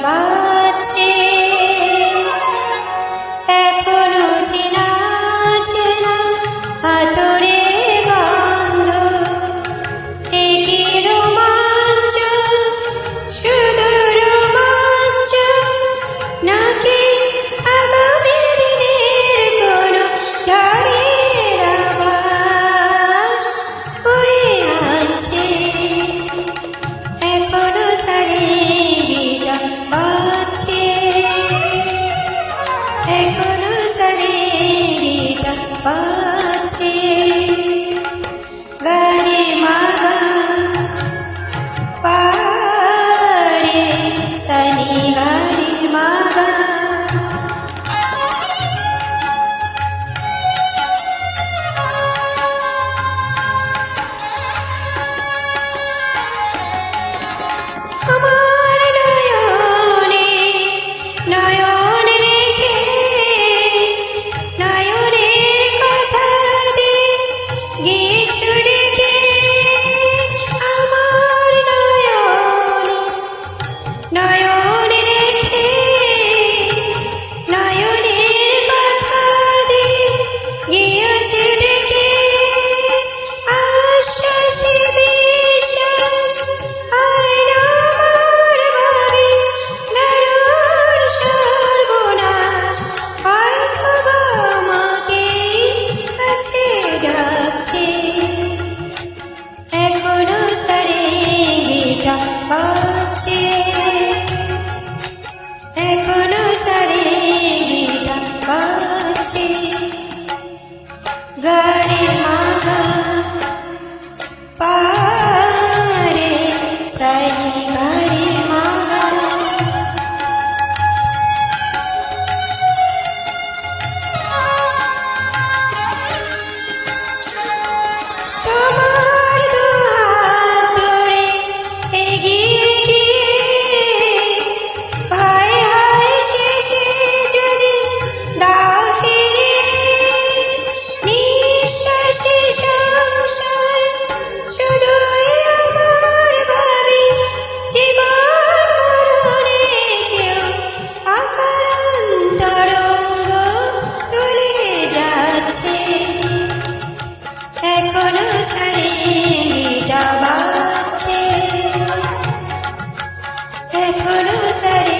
বাজছে এখনো চেনা চেনা আতরে গন্ধ একই রোমাঞ্চ শুধু রোমাঞ্চ নাকি আগামী দিনের কোনো ঝড়ের আভাস বয়ে আনছে এখনো সারেগিটা বাজছে এখনো সারেগিটা বাজছে গানে মাগা পারে সানি গানে মাগা আমার নয়নে নয়ন রেখে নয়নের কথা দিয়ে গেছো রেখে আমার নয়নে নয়ন রেখে নয়নের কথা দিয়ে গিয়েছো রেখে আশ্বাসে বিশ্বাস হয় না আমার ভাবে দারুণ সর্বনাশ হয়তো বা আমাকে কাছে ডাকছে এখনো সারেগিটা বাজছে এখনো সারেগিটা বাজছে গারে মাগা পারে সানি গারে মাগা তোমার দুহাত ধরে এগিয়ে গিয়ে ভাই হায় শেষে যদি দাও ফিরে নিঃশ্বাসে সংশয় শুধুই আমার ভাবি জীবন মরণে কেউ আকারান্তরঙ্গ তুলে যাচ্ছে এখনো সারেগিটা বাজছে এখনো সারে